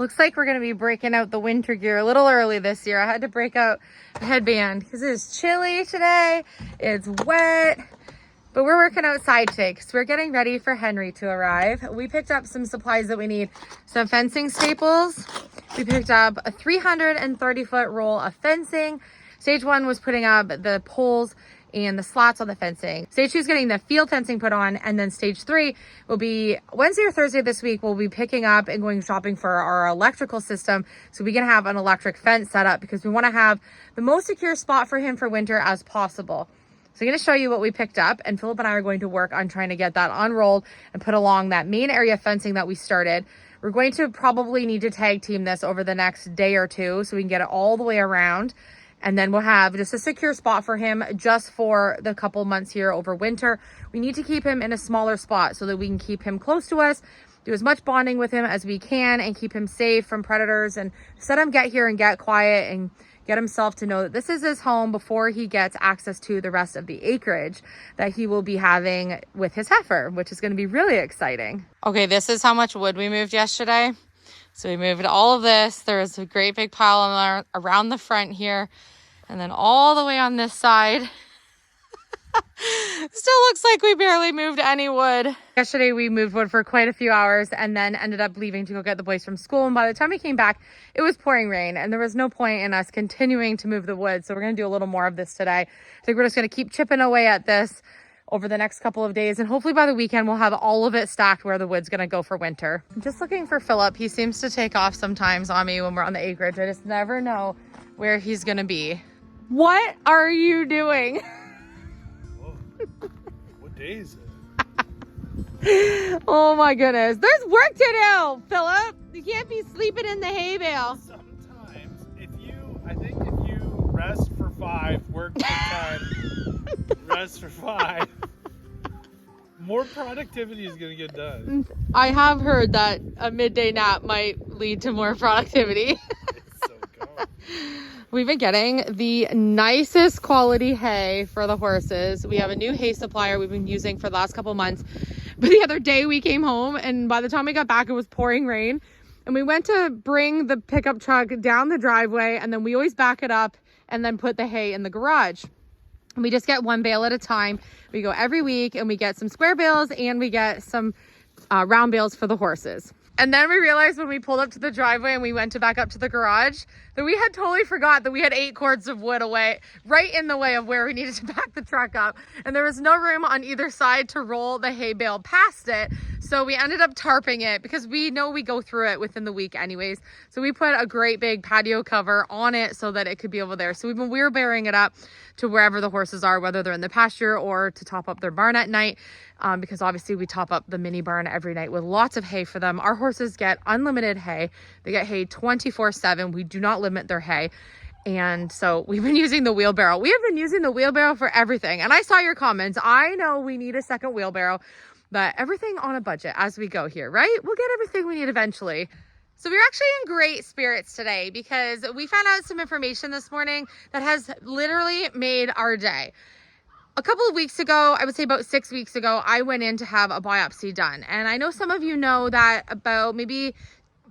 Looks like we're gonna be breaking out the winter gear a little early this year. I had to break out the headband because it is chilly today. It's wet, but we're working outside today because we're getting ready for Henry to arrive. We picked up some supplies that we need. Some fencing staples. We picked up a 330-foot roll of fencing. Stage 1 was putting up the poles and the slats on the fencing. Stage 2 is getting the field fencing put on, and then stage 3 will be Wednesday or Thursday this week. We'll be picking up and going shopping for our electrical system so we can have an electric fence set up because we want to have the most secure spot for him for winter as possible. So I'm going to show you what we picked up, and Philip and I are going to work on trying to get that unrolled and put along that main area of fencing that we started. We're going to probably need to tag team this over the next day or two so we can get it all the way around. And then we'll have just a secure spot for him just for the couple months here over winter. We need to keep him in a smaller spot so that we can keep him close to us, do as much bonding with him as we can, and keep him safe from predators, and just let him get here and get quiet and get himself to know that this is his home before he gets access to the rest of the acreage that he will be having with his heifer, which is going to be really exciting. Okay, this is how much wood we moved yesterday. So we moved all of this. There was a great big pile around the front here, and then all the way on this side. Still looks like we barely moved any wood. Yesterday we moved wood for quite a few hours and then ended up leaving to go get the boys from school. And by the time we came back, it was pouring rain and there was no point in us continuing to move the wood. So we're going to do a little more of this today. I think we're just going to keep chipping away at this over the next couple of days, and hopefully by the weekend we'll have all of it stacked where the wood's gonna go for winter. I'm just looking for Philip. He seems to take off sometimes on me when we're on the acreage. I just never know where he's gonna be. What are you doing? Whoa. What day is it? Oh my goodness, there's work to do, Philip. You can't be sleeping in the hay bale. Sometimes I think if you rest for 5, work for 10, rest for 5, more productivity is going to get done. I have heard that a midday nap might lead to more productivity. It's so cold. We've been getting the nicest quality hay for the horses. We have a new hay supplier we've been using for the last couple months. But the other day we came home, and by the time we got back, it was pouring rain. And we went to bring the pickup truck down the driveway, and then we always back it up and then put the hay in the garage. And we just get one bale at a time. We go every week and we get some square bales and we get some round bales for the horses. And then we realized when we pulled up to the driveway and we went to back up to the garage that we had totally forgot that we had 8 cords of wood away, right in the way of where we needed to back the truck up. And there was no room on either side to roll the hay bale past it. So we ended up tarping it because we know we go through it within the week anyways. So we put a great big patio cover on it so that it could be over there. So we've been wheelbarrowing it up to wherever the horses are, whether they're in the pasture or to top up their barn at night. Because obviously we top up the mini barn every night with lots of hay for them. Our horses get unlimited hay. They get hay 24/7. We do not limit their hay. And so we've been using the wheelbarrow. We have been using the wheelbarrow for everything. And I saw your comments. I know we need a second wheelbarrow, but everything on a budget as we go here, right? We'll get everything we need eventually. So we're actually in great spirits today because we found out some information this morning that has literally made our day. A couple of weeks ago, I would say about 6 weeks ago, I went in to have a biopsy done. And I know some of you know that about maybe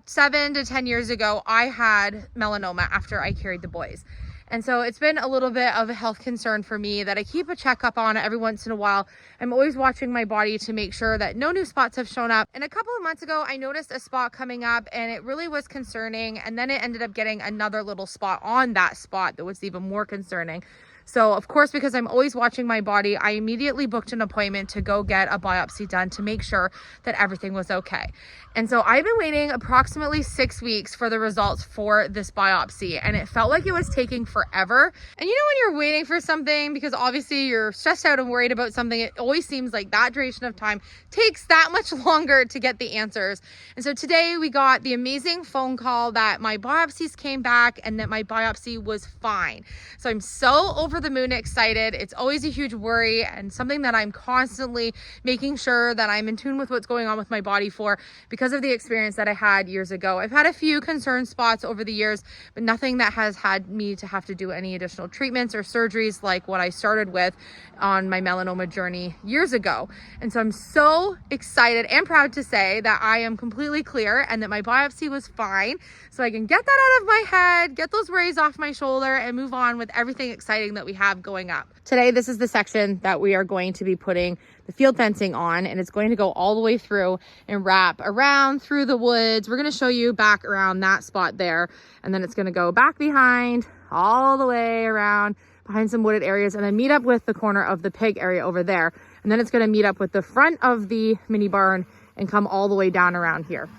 7 to 10 years ago, I had melanoma after I carried the boys. And so it's been a little bit of a health concern for me that I keep a checkup on every once in a while. I'm always watching my body to make sure that no new spots have shown up. And a couple of months ago, I noticed a spot coming up and it really was concerning. And then it ended up getting another little spot on that spot that was even more concerning. So of course, because I'm always watching my body, I immediately booked an appointment to go get a biopsy done to make sure that everything was okay. And so I've been waiting approximately 6 weeks for the results for this biopsy, and it felt like it was taking forever. And you know, when you're waiting for something, because obviously you're stressed out and worried about something, it always seems like that duration of time takes that much longer to get the answers. And so today we got the amazing phone call that my biopsies came back and that my biopsy was fine. So I'm so over over the moon excited. It's always a huge worry and something that I'm constantly making sure that I'm in tune with what's going on with my body for, because of the experience that I had years ago. I've had a few concern spots over the years, but nothing that has had me to have to do any additional treatments or surgeries like what I started with on my melanoma journey years ago. And so I'm so excited and proud to say that I am completely clear and that my biopsy was fine. So I can get that out of my head, get those worries off my shoulder, and move on with everything exciting that we have going up. Today, this is the section that we are going to be putting the field fencing on, and it's going to go all the way through and wrap around through the woods. We're going to show you back around that spot there, and then it's going to go back behind all the way around behind some wooded areas, and then meet up with the corner of the pig area over there. And then it's going to meet up with the front of the mini barn and come all the way down around here.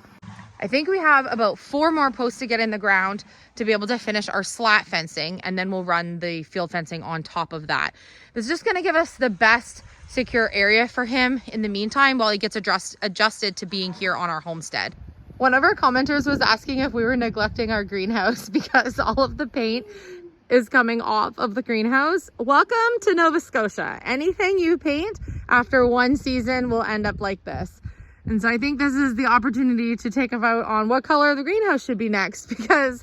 I think we have about 4 more posts to get in the ground to be able to finish our slat fencing, and then we'll run the field fencing on top of that. This is just going to give us the best secure area for him in the meantime while he gets adjusted to being here on our homestead. One of our commenters was asking if we were neglecting our greenhouse because all of the paint is coming off of the greenhouse. Welcome to Nova Scotia. Anything you paint after one season will end up like this. And so I think this is the opportunity to take a vote on what color the greenhouse should be next, because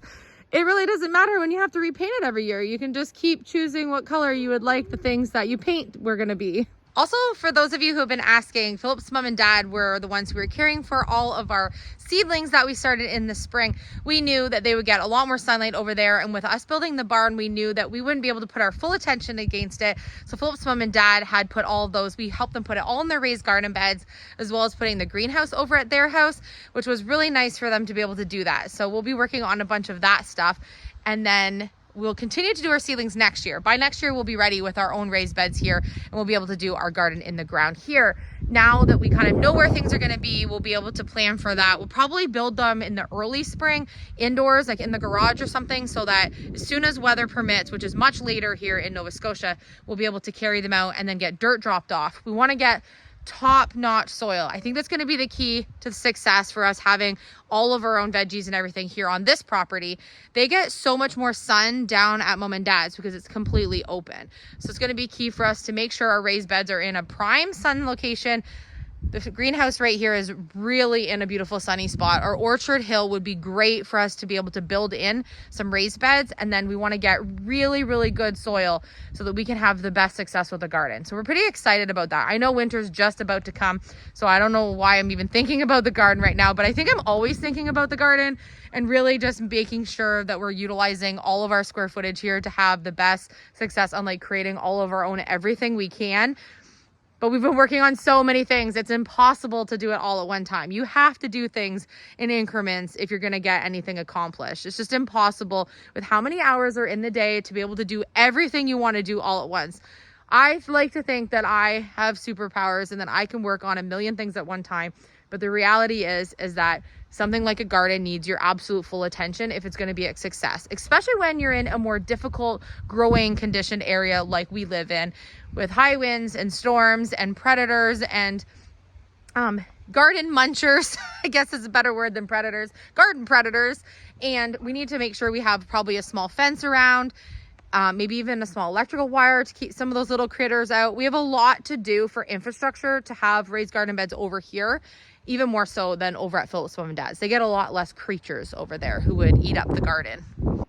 it really doesn't matter when you have to repaint it every year. You can just keep choosing what color you would like the things that you paint were gonna be. Also, for those of you who have been asking, Philip's mom and dad were the ones who were caring for all of our seedlings that we started in the spring. We knew that they would get a lot more sunlight over there, and with us building the barn, we knew that we wouldn't be able to put our full attention against it. So Philip's mom and dad had put all of those, we helped them put it all in their raised garden beds, as well as putting the greenhouse over at their house, which was really nice for them to be able to do that. So we'll be working on a bunch of that stuff, and then we'll continue to do our seedlings next year. By next year, we'll be ready with our own raised beds here, and we'll be able to do our garden in the ground here. Now that we kind of know where things are going to be, we'll be able to plan for that. We'll probably build them in the early spring indoors, like in the garage or something, so that as soon as weather permits, which is much later here in Nova Scotia, we'll be able to carry them out and then get dirt dropped off. We want to get top-notch soil. I think that's going to be the key to success for us having all of our own veggies and everything here on this property. They get so much more sun down at mom and dad's because it's completely open. So it's going to be key for us to make sure our raised beds are in a prime sun location. The greenhouse right here is really in a beautiful sunny spot. Our orchard hill would be great for us to be able to build in some raised beds, and then we want to get really, really good soil so that we can have the best success with the garden. So we're pretty excited about that. I know winter's just about to come, so I don't know why I'm even thinking about the garden right now, but I think I'm always thinking about the garden and really just making sure that we're utilizing all of our square footage here to have the best success on like creating all of our own everything we can. But we've been working on so many things. It's impossible to do it all at one time. You have to do things in increments if you're going to get anything accomplished. It's just impossible with how many hours are in the day to be able to do everything you want to do all at once. I like to think that I have superpowers and that I can work on a million things at one time. But the reality is that something like a garden needs your absolute full attention if it's going to be a success, especially when you're in a more difficult growing conditioned area like we live in, with high winds and storms and predators and garden munchers. I guess is a better word than predators, garden predators. And we need to make sure we have probably a small fence around, maybe even a small electrical wire to keep some of those little critters out. We have a lot to do for infrastructure to have raised garden beds over here, even more so than over at Philip's mom and dad's. They get a lot less creatures over there who would eat up the garden.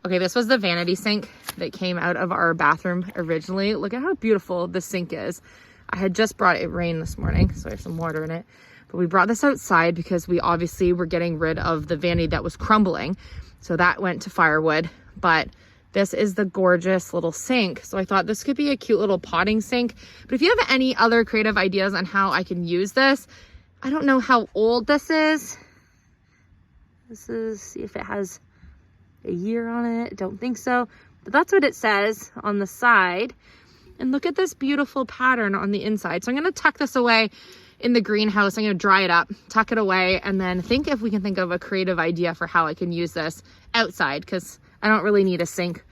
Okay, this was the vanity sink that came out of our bathroom originally. Look at how beautiful this sink is. I had just brought it rain this morning, so I have some water in it. But we brought this outside because we obviously were getting rid of the vanity that was crumbling. So that went to firewood. But this is the gorgeous little sink. So I thought this could be a cute little potting sink. But if you have any other creative ideas on how I can use this, I don't know how old this is. This is, see if it has a year on it. Don't think so. But that's what it says on the side. And look at this beautiful pattern on the inside. So I'm going to tuck this away in the greenhouse. I'm going to dry it up, tuck it away, and then think if we can think of a creative idea for how I can use this outside, because I don't really need a sink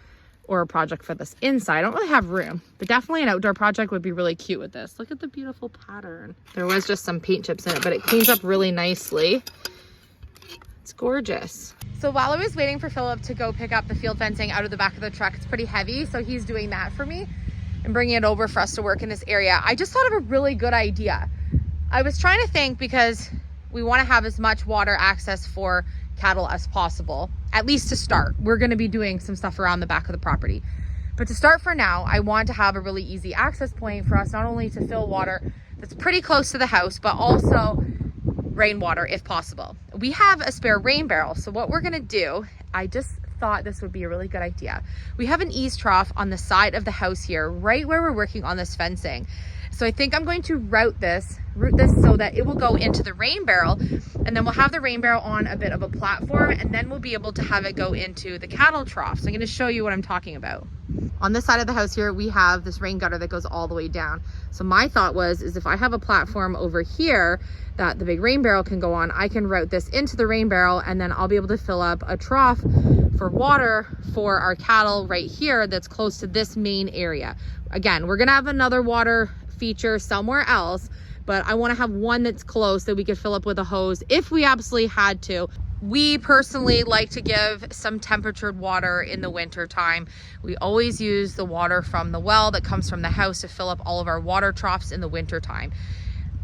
or a project for this inside. I don't really have room, but definitely an outdoor project would be really cute with this. Look at the beautiful pattern. There was just some paint chips in it, but it cleans up really nicely. It's gorgeous. So while I was waiting for Philip to go pick up the field fencing out of the back of the truck, it's pretty heavy, so he's doing that for me. and bringing it over for us to work in this area, I just thought of a really good idea. I was trying to think, because we want to have as much water access for cattle as possible, at least to start. We're going to be doing some stuff around the back of the property. But to start for now, I want to have a really easy access point for us, not only to fill water that's pretty close to the house, but also rainwater if possible. We have a spare rain barrel. So what we're going to do, I just thought this would be a really good idea. We have an ease trough on the side of the house here, right where we're working on this fencing. So I think I'm going to route this so that it will go into the rain barrel, and then we'll have the rain barrel on a bit of a platform, and then we'll be able to have it go into the cattle trough. So I'm going to show you what I'm talking about. On this side of the house here, we have this rain gutter that goes all the way down. So my thought is if I have a platform over here that the big rain barrel can go on, I can route this into the rain barrel, and then I'll be able to fill up a trough for water for our cattle right here that's close to this main area. Again, we're gonna have another water feature somewhere else, but I want to have one that's close that we could fill up with a hose if we absolutely had to. We personally like to give some temperatured water in the winter time. We always use the water from the well that comes from the house to fill up all of our water troughs in the winter time.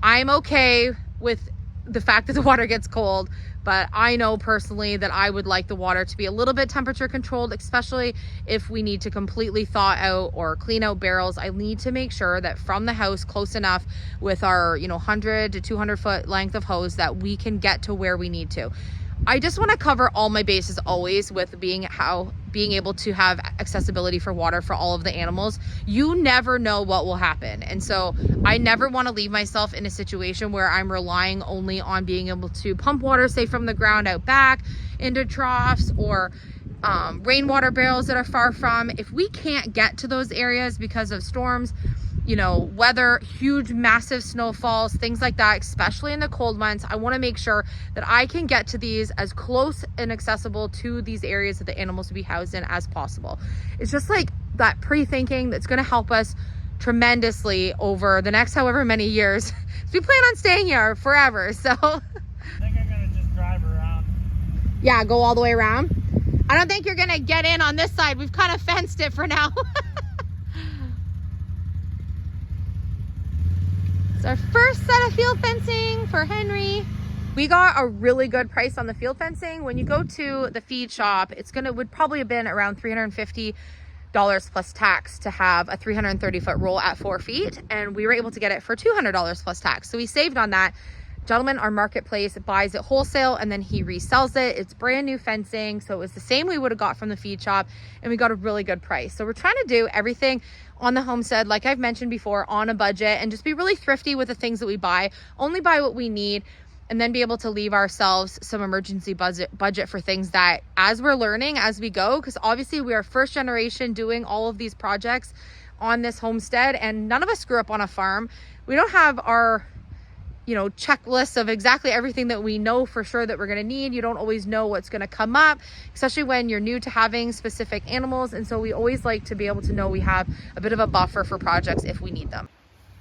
I'm okay with the fact that the water gets cold, but I know personally that I would like the water to be a little bit temperature controlled, especially if we need to completely thaw out or clean out barrels. I need to make sure that from the house close enough with our 100 to 200 foot length of hose that we can get to where we need to. I just want to cover all my bases always with being able to have accessibility for water for all of the animals. You never know what will happen. And so I never want to leave myself in a situation where I'm relying only on being able to pump water, say from the ground out back into troughs, or rainwater barrels that are far from. If we can't get to those areas because of storms, weather, huge, massive snowfalls, things like that, especially in the cold months, I want to make sure that I can get to these as close and accessible to these areas that the animals will be housed in as possible. It's just like that pre-thinking that's going to help us tremendously over the next however many years. So we plan on staying here forever. So I think I'm going to just drive around. Yeah, go all the way around. I don't think you're going to get in on this side. We've kind of fenced it for now. It's our first set of field fencing for Henry. We got a really good price on the field fencing. When you go to the feed shop, would probably have been around $350 plus tax to have a 330 foot roll at 4 feet. And we were able to get it for $200 plus tax. So we saved on that. Gentleman, our marketplace, buys it wholesale and then he resells it. It's brand new fencing. So it was the same we would have got from the feed shop, and we got a really good price. So we're trying to do everything on the homestead, like I've mentioned before, on a budget, and just be really thrifty with the things that we buy. Only buy what we need, and then be able to leave ourselves some emergency budget for things that, as we're learning as we go, because obviously we are first generation doing all of these projects on this homestead, and none of us grew up on a farm. We don't have our checklists of exactly everything that we know for sure that we're going to need. You don't always know what's going to come up, especially when you're new to having specific animals. And so we always like to be able to know we have a bit of a buffer for projects if we need them.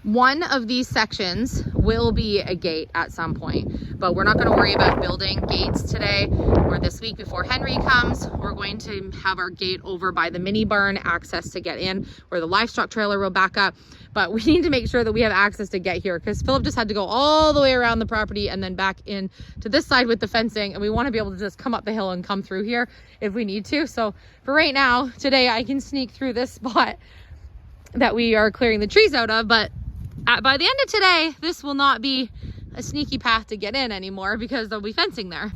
One of these sections will be a gate at some point, but we're not going to worry about building gates today or this week before Henry comes. We're going to have our gate over by the mini barn, access to get in, where the livestock trailer will back up. But we need to make sure that we have access to get here, because Philip just had to go all the way around the property and then back in to this side with the fencing. And we want to be able to just come up the hill and come through here if we need to. So for right now, today I can sneak through this spot that we are clearing the trees out of. But by the end of today, this will not be a sneaky path to get in anymore, because there'll be fencing there.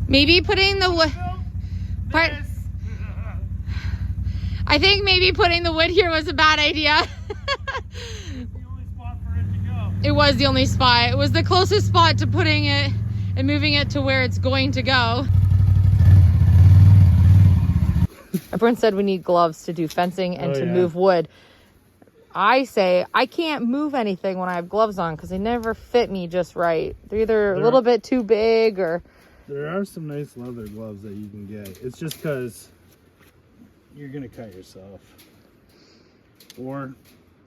Maybe putting the wood... I think maybe putting the wood here was a bad idea. The only spot for it to go. It was the only spot. It was the closest spot to putting it and moving it to where it's going to go. Everyone said we need gloves to do fencing and to move wood. I say I can't move anything when I have gloves on, because they never fit me just right. They're either a little bit too big or... There are some nice leather gloves that you can get. It's just because you're going to cut yourself. Or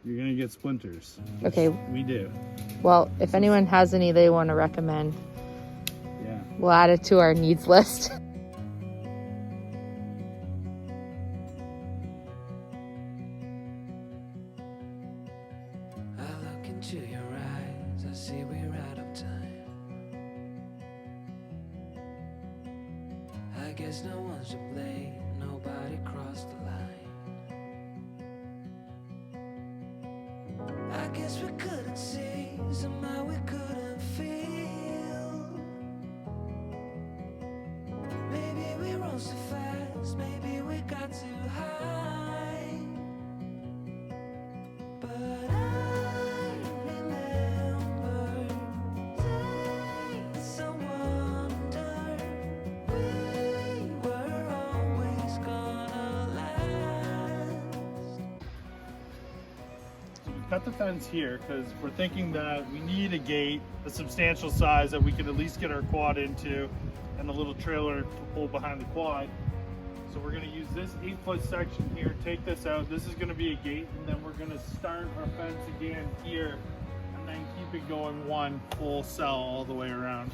you're going to get splinters. Okay. We do. Well, if anyone has any they want to recommend, we'll add it to our needs list. guess no one should blame, nobody crossed the line. I guess we couldn't see, somehow we couldn't feel. Maybe we rose too fast, maybe we got too high. But I remember days I wonder we were always gonna last. So we cut the fence here because we're thinking that we need a gate, a substantial size that we can at least get our quad into, and a little trailer to pull behind the quad. So we're going to use this 8-foot section here, take this out. This is going to be a gate, and then we're going to start our fence again here, and then keep it going one full cell all the way around.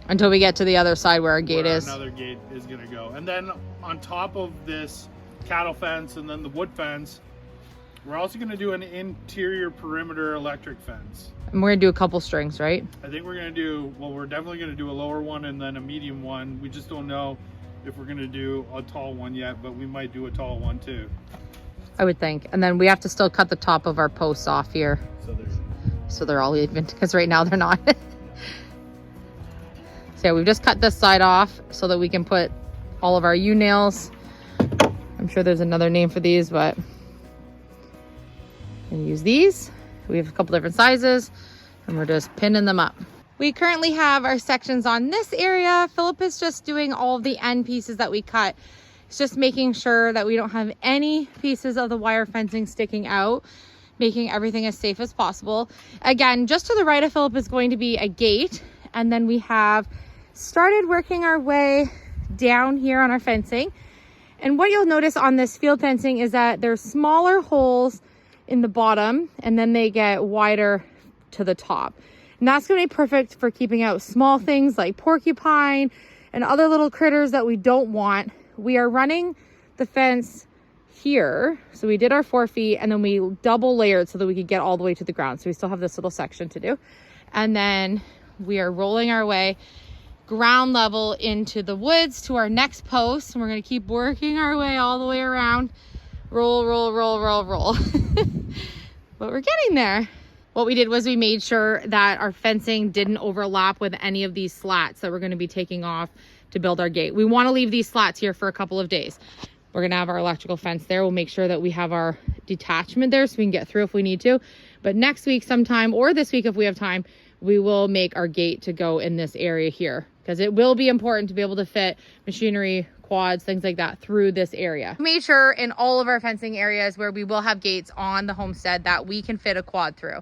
Until we get to the other side where our gate is. Another gate is going to go. And then on top of this cattle fence and then the wood fence, we're also going to do an interior perimeter electric fence. And we're going to do a couple strings, right? I think we're going to do, well, we're definitely going to do a lower one and then a medium one. We just don't know if we're going to do a tall one yet, but we might do a tall one too. I would think. And then we have to still cut the top of our posts off here. So they're all even, because right now they're not. So yeah, we've just cut this side off so that we can put all of our U-nails. I'm sure there's another name for these, but I'm gonna use these. We have a couple different sizes and we're just pinning them up. We currently have our sections on this area. Philip is just doing all of the end pieces that we cut. It's just making sure that we don't have any pieces of the wire fencing sticking out, making everything as safe as possible. Again, just to the right of Philip is going to be a gate. And then we have started working our way down here on our fencing. And what you'll notice on this field fencing is that there's smaller holes in the bottom and then they get wider to the top. And that's going to be perfect for keeping out small things like porcupine and other little critters that we don't want. We are running the fence here. So we did our 4 feet and then we double layered so that we could get all the way to the ground. So we still have this little section to do. And then we are rolling our way ground level into the woods to our next post. And we're going to keep working our way all the way around. Roll, roll, roll, roll, roll. But we're getting there. What we did was we made sure that our fencing didn't overlap with any of these slats that we're going to be taking off to build our gate. We want to leave these slats here for a couple of days. We're going to have our electrical fence there. We'll make sure that we have our detachment there so we can get through if we need to. But next week sometime, or this week if we have time, we will make our gate to go in this area here, because it will be important to be able to fit machinery, quads, things like that through this area. We made sure in all of our fencing areas where we will have gates on the homestead that we can fit a quad through.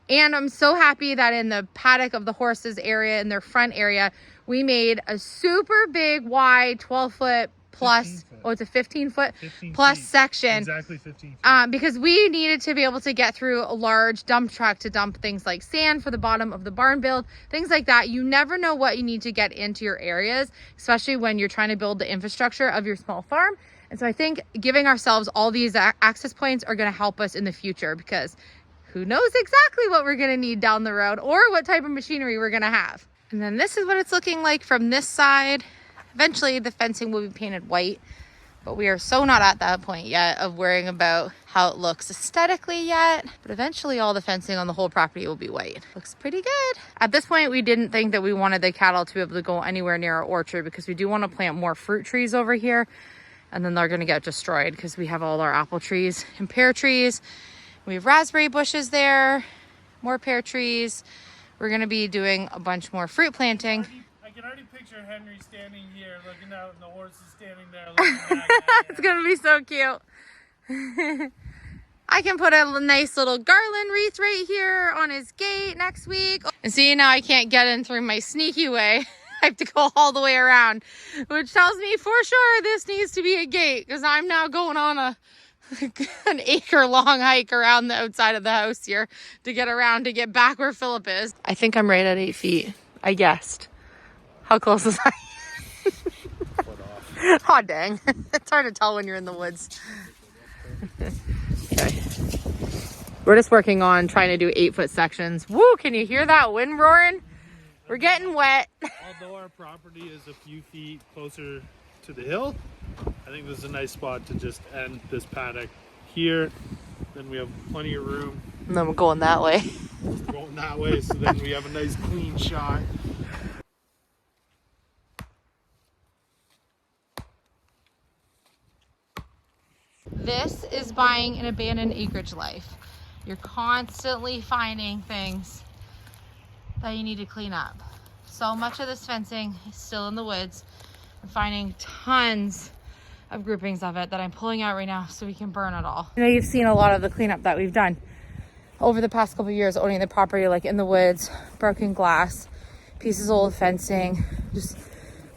And I'm so happy that in the paddock of the horses area, in their front area, we made a super big, wide 12-foot plus, oh, it's a 15-foot plus section. Exactly 15 feet. Because we needed to be able to get through a large dump truck to dump things like sand for the bottom of the barn build, things like that. You never know what you need to get into your areas, especially when you're trying to build the infrastructure of your small farm. And so I think giving ourselves all these access points are going to help us in the future, because who knows exactly what we're going to need down the road or what type of machinery we're going to have. And then this is what it's looking like from this side. Eventually the fencing will be painted white, but we are so not at that point yet of worrying about how it looks aesthetically yet. But eventually all the fencing on the whole property will be white. Looks pretty good. At this point, we didn't think that we wanted the cattle to be able to go anywhere near our orchard, because we do want to plant more fruit trees over here, and then they're going to get destroyed because we have all our apple trees and pear trees. We have raspberry bushes there, more pear trees. We're going to be doing a bunch more fruit planting. I can already picture Henry standing here looking out and the horses standing there looking back. It's going to be so cute. I can put a nice little garland wreath right here on his gate next week. And see, now I can't get in through my sneaky way. I have to go all the way around, which tells me for sure this needs to be a gate, because I'm now going on an acre-long hike around the outside of the house here to get around to get back where Philip is. I think I'm right at 8 feet. I guessed. How close was I? Aw, dang. It's hard to tell when you're in the woods. Okay. We're just working on trying to do 8-foot sections. Woo, can you hear that wind roaring? We're getting wet. Although our property is a few feet closer to the hill. I think this is a nice spot to just end this paddock here. Then we have plenty of room. And then we're going that way. Going that way, so then we have a nice clean shot. This is buying an abandoned acreage life. You're constantly finding things that you need to clean up. So much of this fencing is still in the woods. I'm finding tons of groupings of it that I'm pulling out right now so we can burn it all. I know you've seen a lot of the cleanup that we've done over the past couple of years owning the property, like in the woods, broken glass, pieces of old fencing, just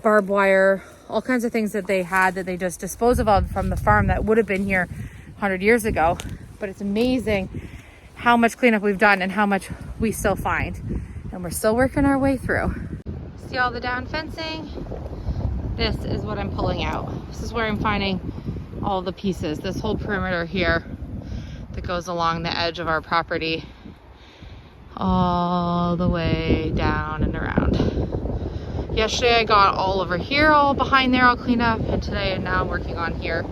barbed wire, all kinds of things that they had that they just disposed of from the farm that would have been here 100 years ago. But it's amazing how much cleanup we've done and how much we still find. And we're still working our way through. See all the down fencing? This is what I'm pulling out. This is where I'm finding all the pieces. This whole perimeter here that goes along the edge of our property all the way down and around. Yesterday I got all over here, all behind there, all cleaned up, and today and now I'm working on here.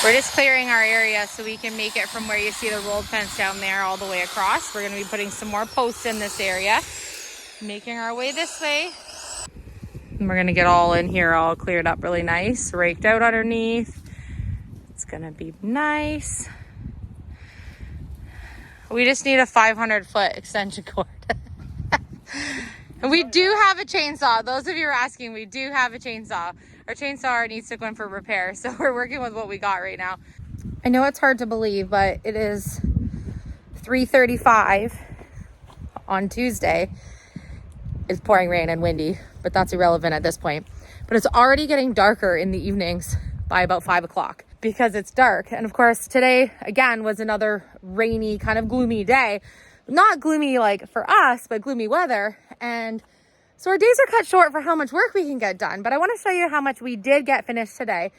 We're just clearing our area so we can make it from where you see the rolled fence down there all the way across. We're going to be putting some more posts in this area, making our way this way. And we're going to get all in here, all cleared up really nice, raked out underneath. It's going to be nice. We just need a 500-foot extension cord. And we do have a chainsaw. Those of you who are asking, we do have a chainsaw. Our chainsaw needs to go in for repair, so we're working with what we got right now. I know it's hard to believe, but it is 3:35 on Tuesday. It's pouring rain and windy, but that's irrelevant at this point. But it's already getting darker in the evenings by about 5 o'clock because it's dark. And of course, today, again, was another rainy, kind of gloomy day. Not gloomy like for us, but gloomy weather. And so our days are cut short for how much work we can get done. But I want to show you how much we did get finished today.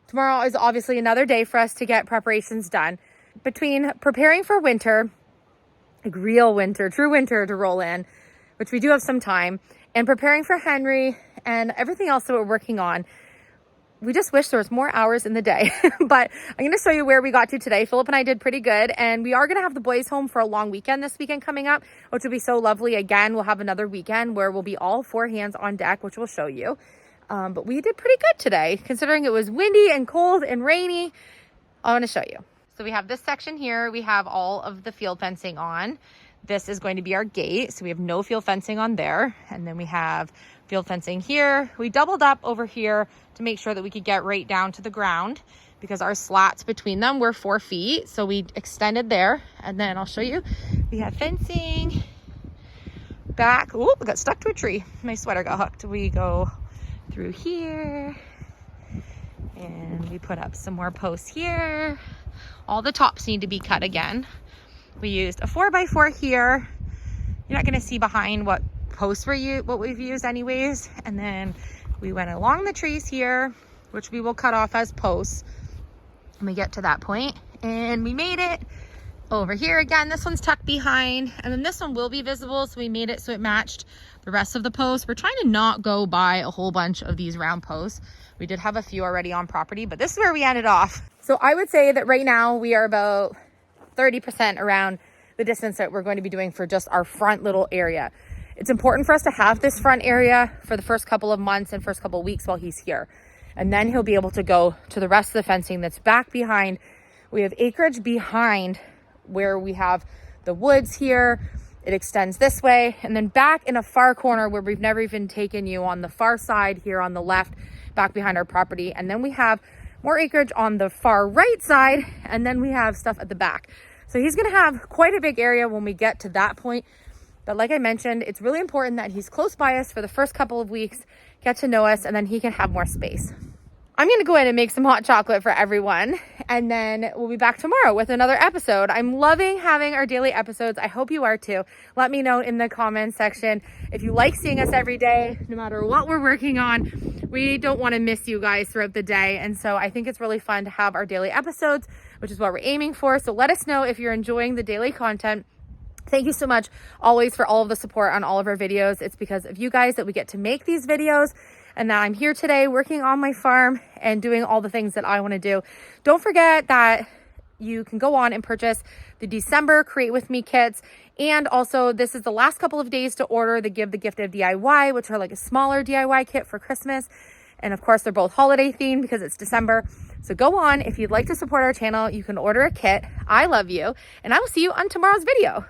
Tomorrow is obviously another day for us to get preparations done. Between preparing for winter, like real winter, true winter to roll in, which we do have some time, and preparing for Henry and everything else that we're working on, we just wish there was more hours in the day. But I'm going to show you where we got to today. Philip and I did pretty good, and we are going to have the boys home for a long weekend this weekend coming up, which will be so lovely. Again, we'll have another weekend where we'll be all four hands on deck, which we'll show you. But we did pretty good today, considering it was windy and cold and rainy. I want to show you. So we have this section here. We have all of the field fencing on. This is going to be our gate. So we have no field fencing on there. And then we have field fencing here. We doubled up over here to make sure that we could get right down to the ground because our slats between them were 4 feet. So we extended there. And then I'll show you. We have fencing back. Oh, we got stuck to a tree. My sweater got hooked. We go through here and we put up some more posts here. All the tops need to be cut again. We used a 4x4 here. You're not going to see behind what posts what we've used anyways. And then we went along the trees here, which we will cut off as posts when we get to that point. And we made it over here again. This one's tucked behind, and then this one will be visible, so we made it so it matched the rest of the posts. We're trying to not go buy a whole bunch of these round posts. We did have a few already on property, but this is where we ended off. So I would say that right now we are about 30% around the distance that we're going to be doing for just our front little area. It's important for us to have this front area for the first couple of months and first couple of weeks while he's here. And then he'll be able to go to the rest of the fencing that's back behind. We have acreage behind where we have the woods here. It extends this way, and then back in a far corner where we've never even taken you on the far side here on the left, back behind our property. And then we have more acreage on the far right side, and then we have stuff at the back. So he's gonna have quite a big area when we get to that point. But like I mentioned, it's really important that he's close by us for the first couple of weeks, get to know us, and then he can have more space. I'm going to go in and make some hot chocolate for everyone, and then we'll be back tomorrow with another episode. I'm loving having our daily episodes. I hope you are too. Let me know in the comments section if you like seeing us every day, no matter what we're working on. We don't want to miss you guys throughout the day, and so I think it's really fun to have our daily episodes, which is what we're aiming for. So let us know if you're enjoying the daily content. Thank you so much always for all of the support on all of our videos. It's because of you guys that we get to make these videos, and that I'm here today working on my farm and doing all the things that I want to do. Don't forget that you can go on and purchase the December Create With Me kits. And also, this is the last couple of days to order the Give the Gift of DIY, which are like a smaller DIY kit for Christmas. And of course, they're both holiday themed because it's December. So go on, if you'd like to support our channel, you can order a kit. I love you, and I will see you on tomorrow's video.